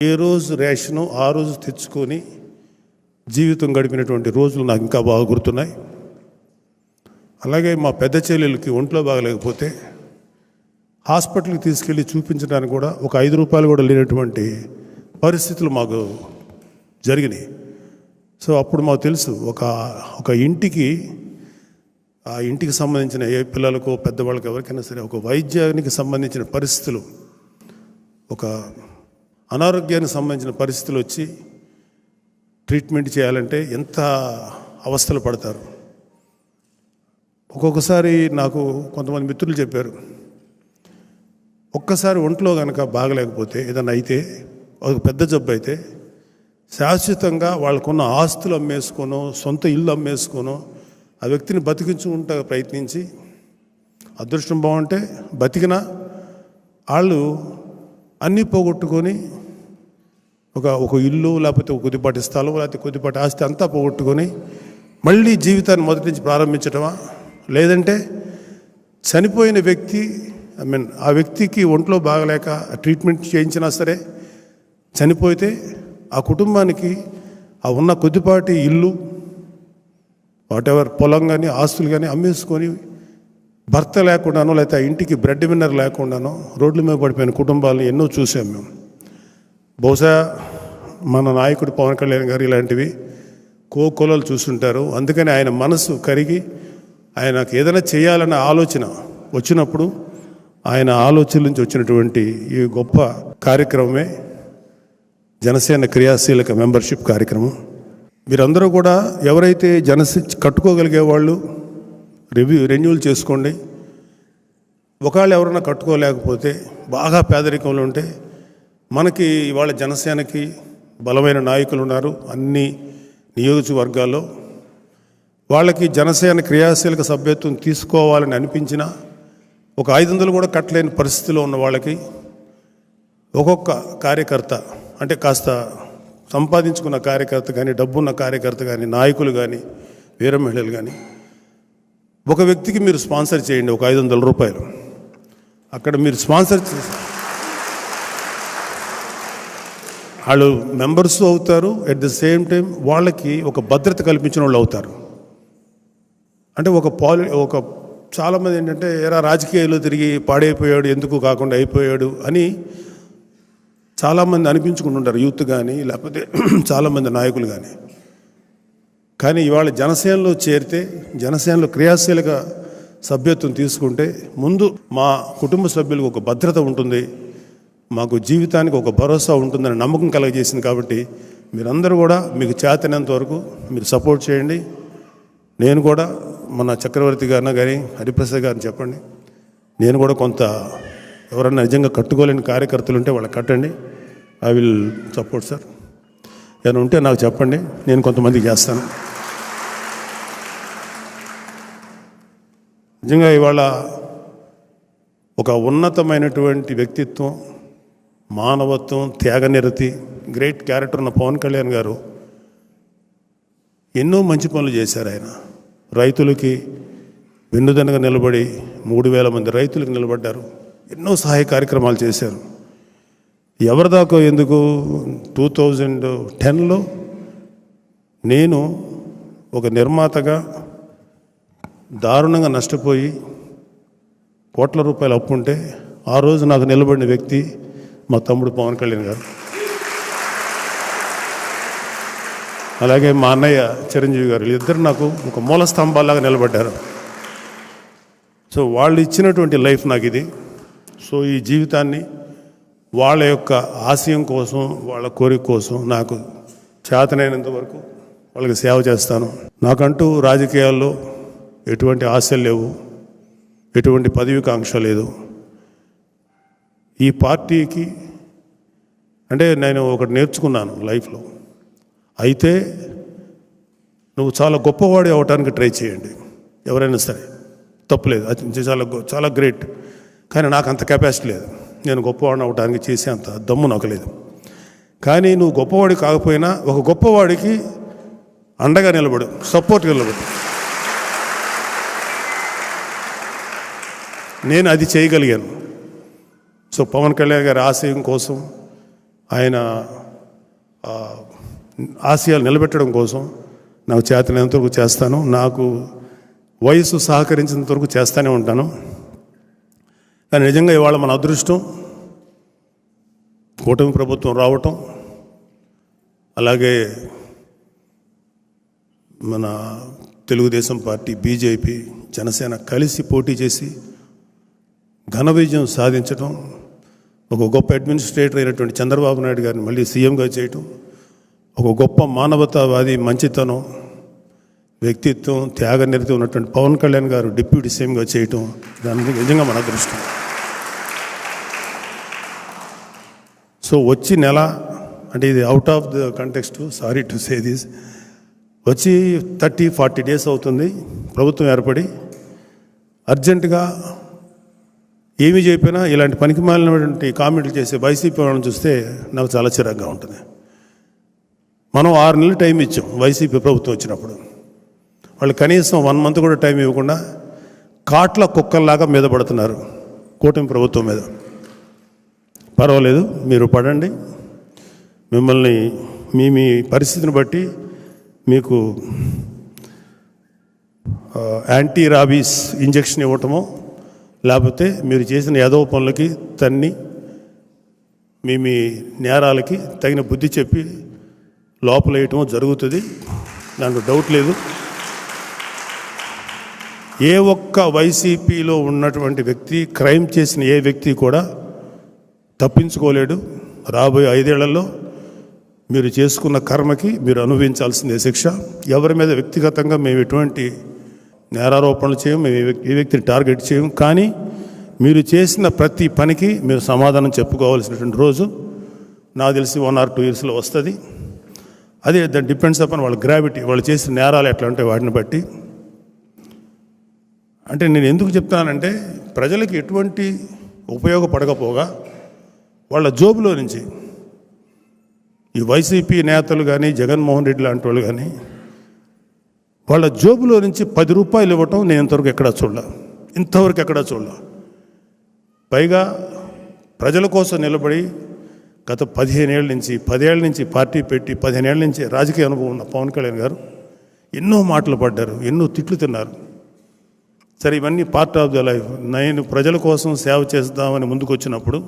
ఏ రోజు రేషను ఆ రోజు తెచ్చుకొని జీవితం గడిపినటువంటి రోజులు నాకు ఇంకా బాగా గుర్తున్నాయి. అలాగే మా పెద్ద చెల్లెలకి ఒంట్లో బాగలేకపోతే హాస్పిటల్కి తీసుకెళ్ళి చూపించడానికి కూడా ఒక 5 రూపాయలు కూడా లేనటువంటి పరిస్థితులు మాకు జరిగినాయి. సో అప్పుడు మాకు తెలుసు ఒక ఇంటికి, ఆ ఇంటికి సంబంధించిన ఏ పిల్లలకు పెద్దవాళ్ళకి ఎవరికైనా సరే ఒక వైద్యానికి సంబంధించిన పరిస్థితులు, ఒక అనారోగ్యానికి సంబంధించిన పరిస్థితులు వచ్చి ట్రీట్మెంట్ చేయాలంటే ఎంత అవస్థలు పడతారు. ఒక్కొక్కసారి నాకు కొంతమంది మిత్రులు చెప్పారు, ఒక్కసారి ఒంట్లో కనుక బాగలేకపోతే ఏదైనా అయితే, ఒక పెద్ద జబ్బు అయితే శాశ్వతంగా వాళ్ళకున్న ఆస్తులు అమ్మేసుకోనో సొంత ఇల్లు అమ్మేసుకోనో ఆ వ్యక్తిని బతికించుకుంటా ప్రయత్నించి అదృష్టం బాగుంటే బతికినా వాళ్ళు అన్నీ పోగొట్టుకొని ఒక ఇల్లు లేకపోతే ఒక కొద్దిపాటి స్థలం లేకపోతే కొద్దిపాటి ఆస్తి అంతా పోగొట్టుకొని మళ్ళీ జీవితాన్ని మొదటి నుంచి ప్రారంభించటమా, లేదంటే చనిపోయిన వ్యక్తి ఆ వ్యక్తికి ఒంట్లో బాగలేక ట్రీట్మెంట్ చేయించినా సరే చనిపోతే ఆ కుటుంబానికి ఆ ఉన్న కొద్దిపాటి ఇల్లు వాటెవర్ పొలం కానీ ఆస్తులు కానీ అమ్మేసుకొని భర్త లేకుండానో లేకపోతే ఆ ఇంటికి బ్రెడ్ విన్నర్ లేకుండానో రోడ్ల మీద పడిపోయిన కుటుంబాలను ఎన్నో చూసాం మేము. బహుశా మన నాయకుడు పవన్ కళ్యాణ్ గారు ఇలాంటివి కోకొలలు చూస్తుంటారు. అందుకని ఆయన మనసు కరిగి ఆయనకు ఏదైనా చేయాలన్న ఆలోచన వచ్చినప్పుడు ఆయన ఆలోచన నుంచి వచ్చినటువంటి ఈ గొప్ప కార్యక్రమమే జనసేన క్రియాశీలక మెంబర్షిప్ కార్యక్రమం. మీరందరూ కూడా ఎవరైతే కట్టుకోగలిగే వాళ్ళు రెన్యూల్ చేసుకోండి. ఒకవేళ ఎవరైనా కట్టుకోలేకపోతే బాగా పేదరికంలో ఉంటే మనకి ఇవాళ జనసేనకి బలమైన నాయకులు ఉన్నారు అన్ని నియోజకవర్గాల్లో. వాళ్ళకి జనసేన క్రియాశీలక సభ్యత్వం తీసుకోవాలని అనిపించిన ఒక 500 కూడా కట్టలేని పరిస్థితిలో ఉన్న వాళ్ళకి ఒక్కొక్క కార్యకర్త, అంటే కాస్త సంపాదించుకున్న కార్యకర్త కానీ, డబ్బున్న కార్యకర్త కానీ, నాయకులు కానీ, వీర మహిళలు కానీ, ఒక వ్యక్తికి మీరు స్పాన్సర్ చేయండి ఒక 500 రూపాయలు. అక్కడ మీరు స్పాన్సర్ చేసి వాళ్ళు మెంబర్స్ అవుతారు. ఎట్ ద సేమ్ టైం వాళ్ళకి ఒక భద్రత కల్పించిన వాళ్ళు అవుతారు. అంటే ఒక చాలామంది ఏంటంటే రాజకీయాల్లో తిరిగి పాడైపోయాడు, ఎందుకు కాకుండా అయిపోయాడు అని చాలామంది అనిపించుకుంటుంటారు, యూత్ కానీ లేకపోతే చాలామంది నాయకులు కానీ. కానీ ఇవాళ జనసేనలో చేరితే, జనసేనలో క్రియాశీలక సభ్యత్వం తీసుకుంటే ముందు మా కుటుంబ సభ్యులకు ఒక భద్రత ఉంటుంది, మాకు జీవితానికి ఒక భరోసా ఉంటుందని నమ్మకం కలగజేసింది. కాబట్టి మీరందరూ కూడా మీకు చేతనంత వరకు మీరు సపోర్ట్ చేయండి. నేను కూడా మన చక్రవర్తి గారిన కానీ హరిప్రసాద్ గారిని చెప్పండి, నేను కూడా కొంత ఎవరన్నా నిజంగా కట్టుకోలేని కార్యకర్తలు ఉంటే వాళ్ళకి కట్టండి. I will support sir. ఏమైనా ఉంటే నాకు చెప్పండి, నేను కొంతమందికి చేస్తాను. నిజంగా ఇవాళ ఒక ఉన్నతమైనటువంటి వ్యక్తిత్వం, మానవత్వం, త్యాగనిరతి, గ్రేట్ క్యారెక్టర్ ఉన్న పవన్ కళ్యాణ్ గారు ఎన్నో మంచి పనులు చేశారు. ఆయన రైతులకి వెన్నుదనగా నిలబడి 3000 మంది రైతులకు నిలబడ్డారు. ఎన్నో సహాయ కార్యక్రమాలు చేశారు. ఎవరిదాకో ఎందుకు 2010లో నేను ఒక నిర్మాతగా దారుణంగా నష్టపోయి కోట్ల రూపాయలు అప్పుంటే ఆ రోజు నాకు నిలబడిన వ్యక్తి మా తమ్ముడు పవన్ కళ్యాణ్ గారు. అలాగే మా అన్నయ్య చిరంజీవి గారు, ఇద్దరు నాకు ఒక మూల స్తంభాలాగా నిలబడ్డారు. సో వాళ్ళు ఇచ్చినటువంటి లైఫ్ నాకు ఇది. సో ఈ జీవితాన్ని వాళ్ళ యొక్క ఆశయం కోసం, వాళ్ళ కోరిక కోసం నాకు చేతనైనంత వరకు వాళ్ళకి సేవ చేస్తాను. నాకంటూ రాజకీయాల్లో ఎటువంటి ఆశలు లేవు, ఎటువంటి పదవికాంక్ష లేదు. ఈ పార్టీకి అంటే నేను ఒకటి నేర్చుకున్నాను లైఫ్లో, అయితే నువ్వు చాలా గొప్పవాడి అవ్వటానికి ట్రై చేయండి, ఎవరైనా సరే తప్పులేదు, అది చాలా గ్రేట్. కానీ నాకు అంత కెపాసిటీ లేదు, నేను గొప్పవాడిని అవ్వడానికి చేసే అంత దమ్ము నాకు లేదు. కానీ నువ్వు గొప్పవాడి కాకపోయినా ఒక గొప్పవాడికి అండగా నిలబడు, సపోర్ట్గా నిలబడు. నేను అది చేయగలిగాను. సో పవన్ కళ్యాణ్ గారి ఆశయం కోసం ఆయన ఆశయాలు నిలబెట్టడం కోసం నాకు చేతనైనంతవరకు చేస్తాను. నాకు వయసు సహకరించినంత వరకు చేస్తూనే ఉంటాను. కానీ నిజంగా ఇవాళ మన అదృష్టం కూటమి ప్రభుత్వం రావటం, అలాగే మన తెలుగుదేశం పార్టీ, బీజేపీ, జనసేన కలిసి పోటీ చేసి ఘన విజయం సాధించడం, ఒక గొప్ప అడ్మినిస్ట్రేటర్ అయినటువంటి చంద్రబాబు నాయుడు గారిని మళ్ళీ సీఎంగా చేయటం, ఒక గొప్ప మానవతావాది, మంచితనం, వ్యక్తిత్వం, త్యాగనిరతి ఉన్నటువంటి పవన్ కళ్యాణ్ గారు డిప్యూటీ సీఎంగా చేయటం, దానికి నిజంగా మన అదృష్టం. సో వచ్చి నెల, అంటే ఇది out of the context, sorry to say this, వచ్చి 30-40 డేస్ అవుతుంది ప్రభుత్వం ఏర్పడి. అర్జెంటుగా ఏమీ చెప్పినా ఇలాంటి పనికిమాలినటువంటి కామెంట్లు చేసే వైసీపీ వాళ్ళని చూస్తే నాకు చాలా చిరాగ్గా ఉంటుంది. మనం 6 నెలలు టైం ఇచ్చాం వైసీపీ ప్రభుత్వం వచ్చినప్పుడు. వాళ్ళు కనీసం 1 మంత్ కూడా టైం ఇవ్వకుండా కాట్ల కుక్కల్లాగా మీద పడుతున్నారు కూటమి ప్రభుత్వం మీద. పర్వాలేదు, మీరు పడండి, మిమ్మల్ని మీ పరిస్థితిని బట్టి మీకు యాంటీ రాబీస్ ఇంజెక్షన్ ఇవ్వటమో, లేకపోతే మీరు చేసిన యాదవ పనులకి తన్ని మీ నేరాలకి తగిన బుద్ధి చెప్పి లోపల వేయటమో జరుగుతుంది. దాంట్లో డౌట్ లేదు. ఏ ఒక్క వైసీపీలో ఉన్నటువంటి వ్యక్తి, క్రైమ్ చేసిన ఏ వ్యక్తి కూడా తప్పించుకోలేడు. రాబోయే 5 ఏళ్లలో మీరు చేసుకున్న కర్మకి మీరు అనుభవించాల్సిందే శిక్ష. ఎవరి మీద వ్యక్తిగతంగా మేము ఎటువంటి నేరారోపణలు చేయం, మేము ఏ వ్యక్తిని టార్గెట్ చేయం. కానీ మీరు చేసిన ప్రతి పనికి మీరు సమాధానం చెప్పుకోవాల్సినటువంటి రోజు నాకు తెలిసి 1 or 2 yearsలో వస్తుంది. అదే దట్ డిపెండ్స్ అపాన్ వాళ్ళ గ్రావిటీ, వాళ్ళు చేసిన నేరాలు ఎట్లా ఉంటాయి వాటిని బట్టి. అంటే నేను ఎందుకు చెప్తానంటే, ప్రజలకు ఎటువంటి ఉపయోగపడకపోగా వాళ్ళ జోబులో నుంచి ఈ వైసీపీ నేతలు కానీ, జగన్మోహన్ రెడ్డి లాంటి వాళ్ళు కానీ, వాళ్ళ జోబులో నుంచి 10 రూపాయలు ఇవ్వటం నేను ఇంతవరకు ఎక్కడా చూడలే. పైగా ప్రజల కోసం నిలబడి గత 15 ఏళ్ళ నుంచి, 10 ఏళ్ళ నుంచి పార్టీ పెట్టి 15 ఏళ్ళ నుంచి రాజకీయ అనుభవం ఉన్న పవన్ కళ్యాణ్ గారు ఎన్నో మాటలు పడ్డారు, ఎన్నో తిట్లు తిన్నారు. సరే, ఇవన్నీ పార్ట్ ఆఫ్ ద లైఫ్. నేను ప్రజల కోసం సేవ చేద్దామని ముందుకు వచ్చినప్పుడు